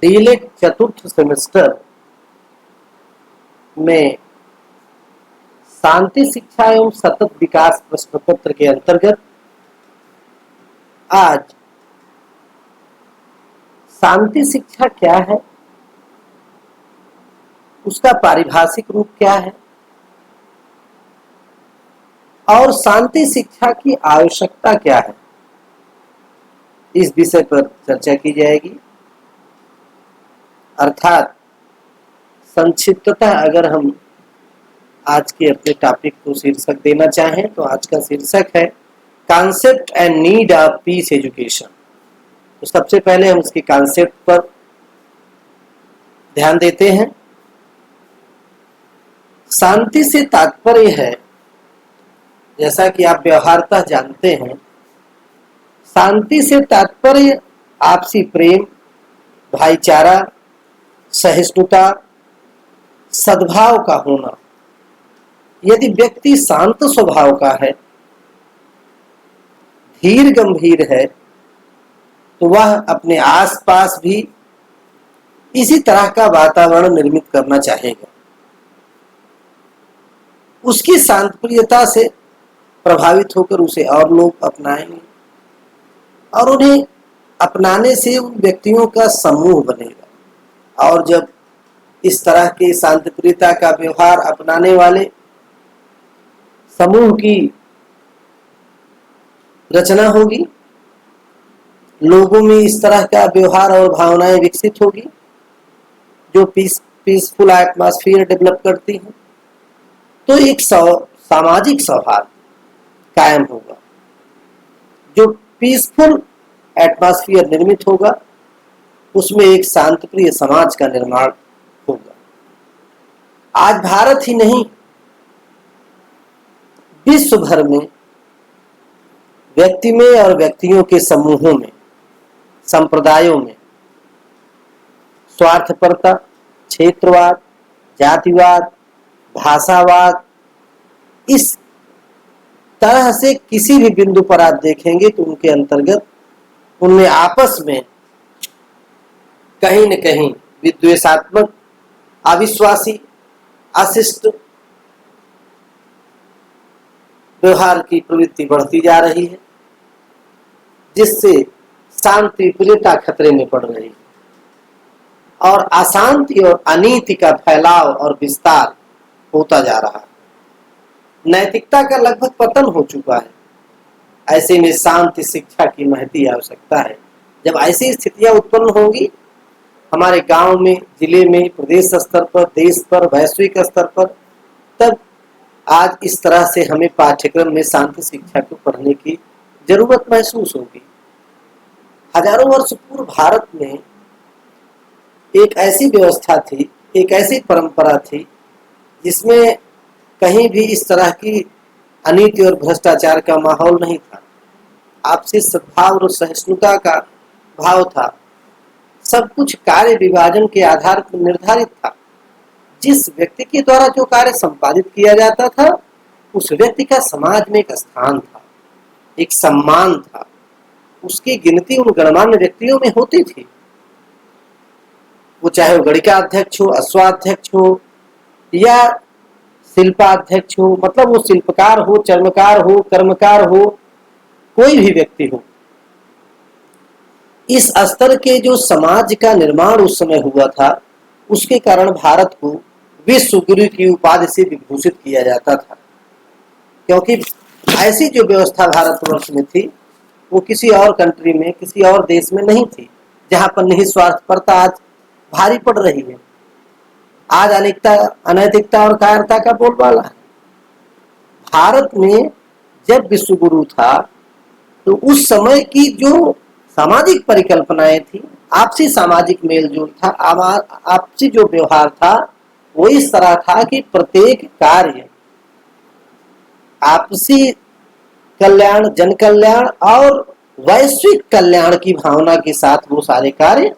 DElEd चतुर्थ semester में शांति शिक्षा एवं सतत विकास प्रश्न पत्र के अंतर्गत आज शांति शिक्षा क्या है, उसका पारिभाषिक रूप क्या है और शांति शिक्षा की आवश्यकता क्या है, इस विषय पर चर्चा की जाएगी। अर्थात संक्षिप्ततः अगर हम आज के अपने टॉपिक को शीर्षक देना चाहें तो आज का शीर्षक है concept and need of peace education. तो सबसे पहले हम इसके कॉन्सेप्ट पर ध्यान देते हैं। शांति से तात्पर्य है, जैसा कि आप व्यवहारतः जानते हैं, शांति से तात्पर्य आपसी प्रेम, भाईचारा, सहिष्णुता, सद्भाव का होना। यदि व्यक्ति शांत स्वभाव का है, धीर गंभीर है, तो वह अपने आसपास भी इसी तरह का वातावरण निर्मित करना चाहेगा। उसकी शांतप्रियता से प्रभावित होकर उसे और लोग अपनाएंगे और उन्हें अपनाने से उन व्यक्तियों का समूह बनेगा। और जब इस तरह के शांतिप्रियता का व्यवहार अपनाने वाले समूह की रचना होगी, लोगों में इस तरह का व्यवहार और भावनाएं विकसित होगी जो पीसफुल एटमॉस्फेयर डेवलप करती हैं, तो एक सामाजिक सौहार्द कायम होगा। जो पीसफुल एटमॉस्फेयर निर्मित होगा उसमें एक शांतिप्रिय समाज का निर्माण होगा। आज भारत ही नहीं, विश्व भर में व्यक्ति में और व्यक्तियों के समूहों में, संप्रदायों में स्वार्थपरता, क्षेत्रवाद, जातिवाद, भाषावाद, इस तरह से किसी भी बिंदु पर आप देखेंगे तो उनके अंतर्गत उनमें आपस में कहीं न कहीं विद्वेषात्मक, अविश्वासी, अशिष्ट व्यवहार की प्रवृत्ति बढ़ती जा रही है, जिससे शांति प्रियता खतरे में पड़ रही है और अशांति और अनीति का फैलाव और विस्तार होता जा रहा है। नैतिकता का लगभग पतन हो चुका है। ऐसे में शांति शिक्षा की महती आवश्यकता है। जब ऐसी स्थितियां उत्पन्न होंगी हमारे गांव में, जिले में, प्रदेश स्तर पर, देश पर, वैश्विक स्तर पर, तब आज इस तरह से हमें पाठ्यक्रम में शांति शिक्षा को पढ़ने की जरूरत महसूस होगी। हजारों वर्ष पूर्व भारत में एक ऐसी व्यवस्था थी, एक ऐसी परंपरा थी जिसमें कहीं भी इस तरह की अनीति और भ्रष्टाचार का माहौल नहीं था। आपसी सद्भाव और सहिष्णुता का भाव था। सब कुछ कार्य विभाजन के आधार पर निर्धारित था। जिस व्यक्ति के द्वारा जो कार्य संपादित किया जाता था उस व्यक्ति का समाज में एक स्थान था, एक सम्मान था। उसकी गिनती उन गणमान्य व्यक्तियों में होती थी, वो चाहे वो गणिका अध्यक्ष हो, अश्वाध्यक्ष हो या शिल्पाध्यक्ष हो, मतलब वो शिल्पकार हो, चर्मकार हो, कर्मकार हो, कोई भी व्यक्ति हो। इस स्तर के जो समाज का निर्माण उस समय हुआ था उसके कारण भारत को विश्व गुरु की उपाधि से विभूषित किया जाता था, क्योंकि ऐसी जो व्यवस्था भारतवर्ष में थी वो किसी और कंट्री में, किसी और देश में नहीं थी, जहां पर निस्वार्थपरता आज भारी पड़ रही है। आज अनैतिकता और कायरता का बोलबाला है। भारत में जब विश्व गुरु था तो उस समय की जो सामाजिक परिकल्पनाएं थी, आपसी सामाजिक मेलजोल था, आपसी जो व्यवहार था वो इस तरह था कि प्रत्येक कार्य आपसी कल्याण, जन कल्याण और वैश्विक कल्याण की भावना के साथ वो सारे कार्य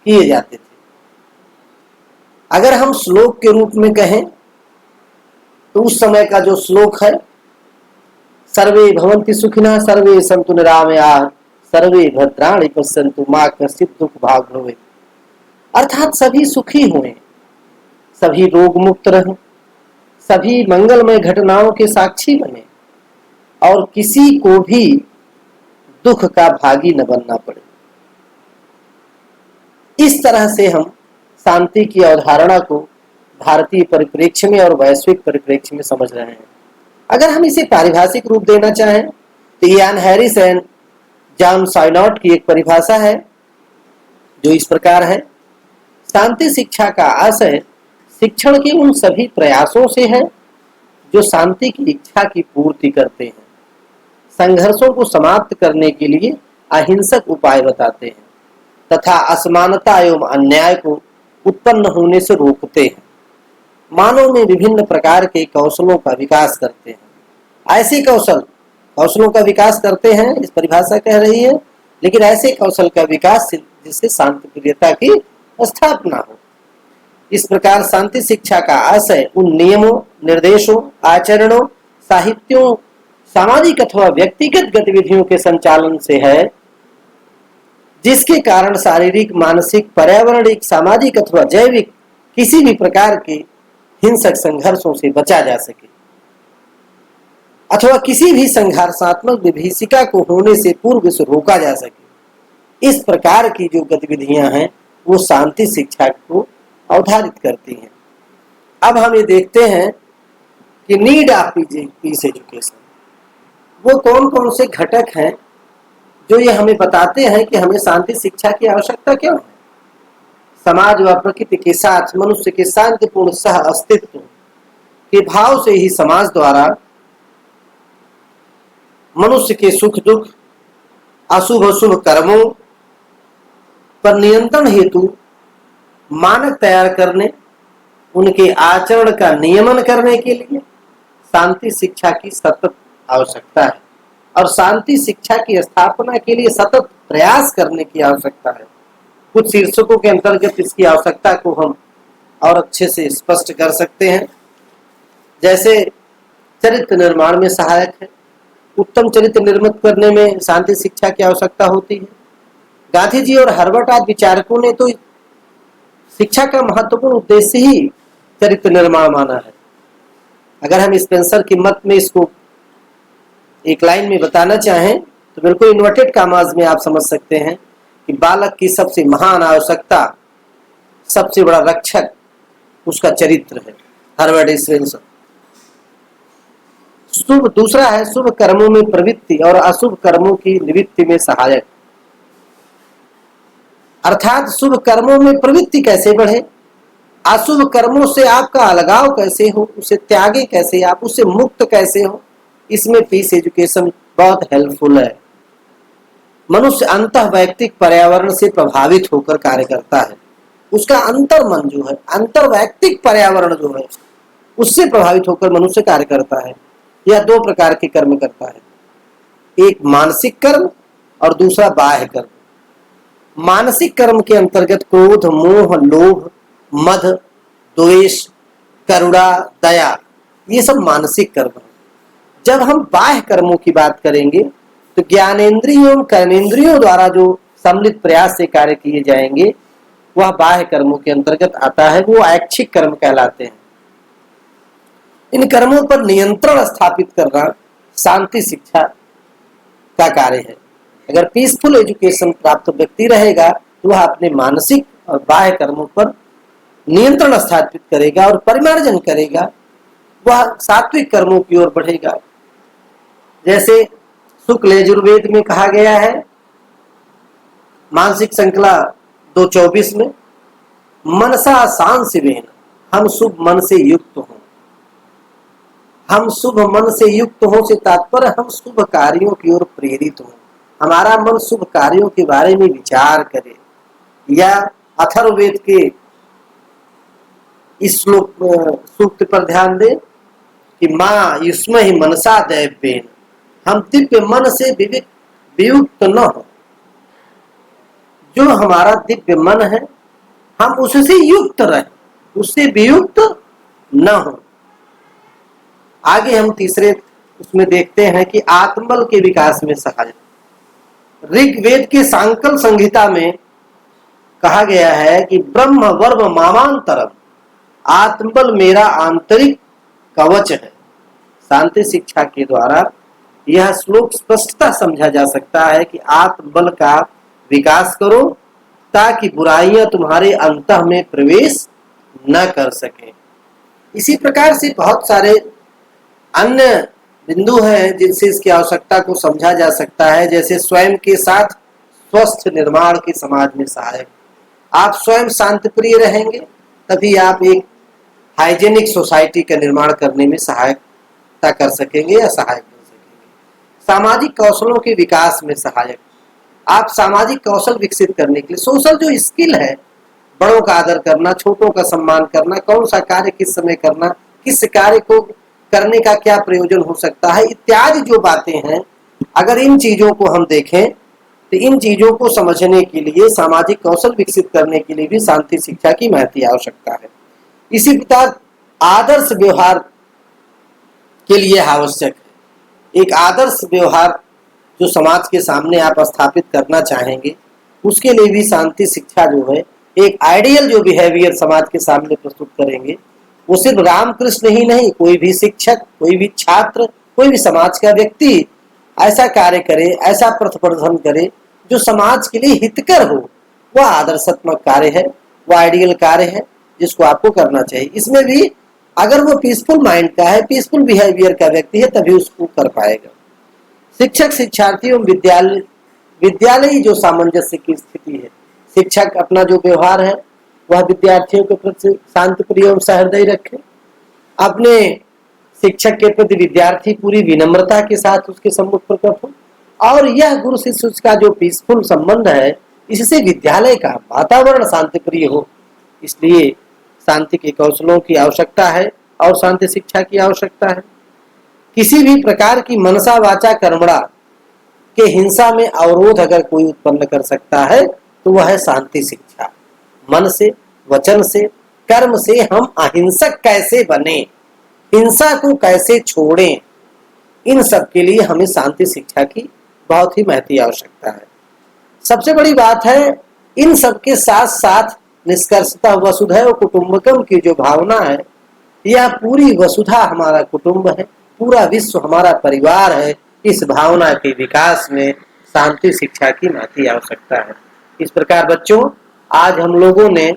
किए जाते थे। अगर हम श्लोक के रूप में कहें तो उस समय का जो श्लोक है, सर्वे भवन्ति सुखिनः सर्वे सन्तु निरामयाः सर्वे भद्राणि पश्यन्तु मा कश्चित् दुःख भाग् भवेत्। अर्थात सभी सुखी हुए, सभी रोग मुक्त रहें, सभी मंगलमय घटनाओं के साक्षी बने और किसी को भी दुख का भागी न बनना पड़े। इस तरह से हम शांति की अवधारणा को भारतीय परिप्रेक्ष्य में और वैश्विक परिप्रेक्ष्य में समझ रहे हैं। अगर हम इसे पारिभाषिक रूप देना चाहें तो इयान हैरिस एंड जॉन साइनॉट की एक परिभाषा है जो इस प्रकार है: शांति शिक्षा का आशय शिक्षण के उन सभी प्रयासों से है जो शांति की इच्छा की पूर्ति करते हैं, संघर्षों को समाप्त करने के लिए अहिंसक उपाय बताते हैं तथा असमानता एवं अन्याय को उत्पन्न होने से रोकते हैं, मानव में विभिन्न प्रकार के कौशलों का विकास करते हैं। ऐसे कौशलों का विकास करते हैं, इस परिभाषा कह रही है, लेकिन ऐसे कौशल का विकास जिससे शांति प्रियता की स्थापना हो। इस प्रकार शांति शिक्षा का आशय उन नियमों, निर्देशों, आचरणों, साहित्यों, सामाजिक अथवा व्यक्तिगत गतिविधियों के संचालन से है जिसके कारण शारीरिक, मानसिक, पर्यावरणिक, सामाजिक अथवा जैविक किसी भी प्रकार के हिंसक संघर्षों से बचा जा सके अथवा किसी भी संघर्षात्मक विभीषिका को होने से पूर्व से रोका जा सके। इस प्रकार की जो गतिविधियां हैं वो शांति शिक्षा को अवधारित करती हैं। अब हम ये देखते हैं कि नीड ऑफ पीस एजुकेशन, वो कौन कौन से घटक हैं जो ये हमें बताते हैं कि हमें शांति शिक्षा की आवश्यकता क्यों है। समाज व प्रकृति के साथ मनुष्य के शांतिपूर्ण सह अस्तित्व के भाव से ही समाज द्वारा मनुष्य के सुख दुख, अशुभ अशुभ कर्मों पर नियंत्रण हेतु मानक तैयार करने, उनके आचरण का नियमन करने के लिए शांति शिक्षा की सतत आवश्यकता है और शांति शिक्षा की स्थापना के लिए सतत प्रयास करने की आवश्यकता है। कुछ शीर्षकों के अंतर्गत इसकी आवश्यकता को हम और अच्छे से स्पष्ट कर सकते हैं। जैसे चरित्र निर्माण में सहायक है, उत्तम चरित्र निर्मित करने में शांति शिक्षा की आवश्यकता होती है। गांधी जी और हर्बर्ट आदि विचारकों ने तो शिक्षा का महत्वपूर्ण उद्देश्य ही चरित्र निर्माण माना है। अगर हम स्पेंसर की मत में इसको एक लाइन में बताना चाहें तो बिल्कुल इन्वर्टेड कामाज में आप समझ सकते हैं कि बालक की सबसे महान आवश्यकता, सबसे बड़ा रक्षक उसका चरित्र है। Herbert Spencer. दूसरा है शुभ कर्मों में प्रवृत्ति और अशुभ कर्मों की निवृत्ति में सहायक, अर्थात शुभ कर्मों में प्रवृत्ति कैसे बढ़े, अशुभ कर्मों से आपका अलगाव कैसे हो, उसे त्यागे कैसे, आप उससे मुक्त कैसे हो, इसमें पीस एजुकेशन बहुत हेल्पफुल है। मनुष्य अंतः वैयक्तिक पर्यावरण से प्रभावित होकर कार्य करता है। उसका अंतर मन जो है, अंतर वैयक्तिक पर्यावरण जो है उससे प्रभावित होकर मनुष्य कार्य करता है। यह दो प्रकार के कर्म करता है, एक मानसिक कर्म और दूसरा बाह्य कर्म। मानसिक कर्म के अंतर्गत क्रोध, मोह, लोभ, मद, द्वेष, करुणा, दया, ये सब मानसिक कर्म है। जब हम बाह्य कर्मों की बात करेंगे तो ज्ञानेंद्रियों एवं कर्मेंद्रियों द्वारा जो सम्मिलित प्रयास से कार्य किए जाएंगे वह बाह्य कर्मों के अंतर्गत आता है, वो ऐच्छिक कर्म कहलाते हैं। इन कर्मों पर नियंत्रण स्थापित करना शांति शिक्षा का कार्य है। अगर पीसफुल एजुकेशन प्राप्त व्यक्ति रहेगा तो वह अपने मानसिक और बाह्य कर्मों पर नियंत्रण स्थापित करेगा और परिमार्जन करेगा, वह सात्विक कर्मों की ओर बढ़ेगा। जैसे शुक्ल यजुर्वेद में कहा गया है, मानसिक श्रृंखला 2:24 में, मनसा सांसिवेन, हम शुभ मन से युक्त हों। हम शुभ मन से युक्त हो से तात्पर्य हम शुभ कार्यों की ओर प्रेरित हों, हमारा मन शुभ कार्यों के बारे में विचार करे। या अथर्ववेद के इस श्लोक सूक्त पर ध्यान दें कि माँ युष्म ही मनसा दैवेन, हम दिव्य मन से वियुक्त न हो। जो हमारा दिव्य मन है हम उससे युक्त रहे, उससे वियुक्त न हो। आगे हम तीसरे उसमें देखते हैं कि आत्मबल के विकास में सहायक। ऋग्वेद के सांकल संहिता में कहा गया है कि ब्रह्म वर्म मामांतरम, आत्मबल मेरा आंतरिक कवच है। शांति शिक्षा के द्वारा यह श्लोक स्पष्टता समझा जा सकता है कि आत्मबल का विकास करो ताकि बुराइयां तुम्हारे अंतः में प्रवेश न कर सके। इसी प्रकार से बहुत सारे अन्य बिंदु हैं जिनसे इसकी आवश्यकता को समझा जा सकता है, जैसे स्वयं के साथ स्वस्थ निर्माण के समाज में सहायक। आप स्वयं शांतिप्रिय रहेंगे तभी आप एक हाइजेनिक सोसाइटी का निर्माण करने में सहायता कर सकेंगे या सहायक बन सकेंगे। सामाजिक कौशलों के विकास में सहायक, आप सामाजिक कौशल विकसित करने के लिए सोशल जो स्किल है, बड़ों का आदर करना, छोटों का सम्मान करना, कौन सा कार्य किस समय करना, किस कार्य को करने का क्या प्रयोजन हो सकता है, इत्यादि जो बातें हैं, अगर इन चीजों को हम देखें तो इन चीजों को समझने के लिए, सामाजिक कौशल विकसित करने के लिए भी शांति शिक्षा की महती आवश्यकता है। इसी प्रकार आदर्श व्यवहार के लिए आवश्यक है। एक आदर्श व्यवहार जो समाज के सामने आप स्थापित करना चाहेंगे, उसके लिए भी शांति शिक्षा जो है, एक आइडियल जो बिहेवियर समाज के सामने प्रस्तुत करेंगे, वो सिर्फ रामकृष्ण ही नहीं, कोई भी शिक्षक, कोई भी छात्र, कोई भी समाज का व्यक्ति ऐसा कार्य करे, ऐसा पथ प्रदर्शन करे जो समाज के लिए हितकर हो, वह आदर्शात्मक कार्य है, वह आइडियल कार्य है जिसको आपको करना चाहिए। इसमें भी अगर वो पीसफुल माइंड का है, पीसफुल बिहेवियर का व्यक्ति है, तभी उसको कर पाएगा। शिक्षक, शिक्षार्थी एवं विद्यालयी जो सामंजस्य की स्थिति है, शिक्षक अपना जो व्यवहार है वह विद्यार्थियों के प्रति शांतिप्रिय एवं सहृदय रखे, अपने शिक्षक के प्रति विद्यार्थी पूरी विनम्रता के साथ उसके सम्मुख प्रकट हो, और यह गुरु शिष्य का जो पीसफुल संबंध है, इससे विद्यालय का वातावरण शांतिप्रिय हो। इसलिए शांति के कौशलों की आवश्यकता है और शांति शिक्षा की आवश्यकता है। किसी भी प्रकार की मनसा वाचा कर्मणा के हिंसा में अवरोध अगर कोई उत्पन्न कर सकता है तो वह है शांति शिक्षा। मन से, वचन से, कर्म से हम अहिंसक कैसे बने, हिंसा को कैसे छोड़ें, इन सब के लिए हमें शांति शिक्षा की बहुत ही महती आवश्यकता है। सबसे बड़ी बात है, इन सब के साथ साथ निष्कर्षतः वसुधैव कुटुंबकम की जो भावना है, यह पूरी वसुधा हमारा कुटुंब है, पूरा विश्व हमारा परिवार है। इस भावना के विकास में शांति शिक्षा की महती आवश्यकता है। इस प्रकार बच्चों, आज हम लोगों ने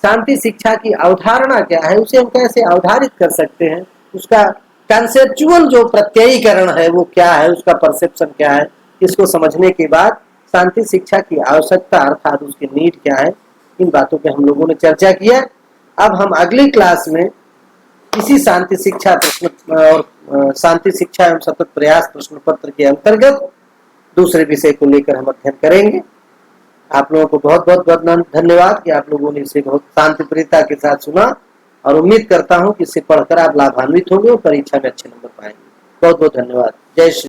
शांति शिक्षा की अवधारणा क्या है, उसे हम कैसे अवधारित कर सकते हैं, उसका कंसेप्चुअल जो प्रत्ययीकरण है वो क्या है, उसका परसेप्शन क्या है, इसको समझने के बाद शांति शिक्षा की आवश्यकता अर्थात उसकी नीड क्या है, इन बातों पे हम लोगों ने चर्चा किया। अब हम अगली क्लास में इसी शांति शिक्षा प्रश्न और शांति शिक्षा एवं सतत प्रयास प्रश्न पत्र के अंतर्गत दूसरे विषय को लेकर हम अध्ययन करेंगे। आप लोगों को बहुत बहुत धन्यवाद कि आप लोगों ने इसे बहुत शांति प्रियता के साथ सुना, और उम्मीद करता हूं कि इसे पढ़कर आप लाभान्वित होंगे और परीक्षा में अच्छे नंबर पाएंगे। बहुत बहुत धन्यवाद। जय श्री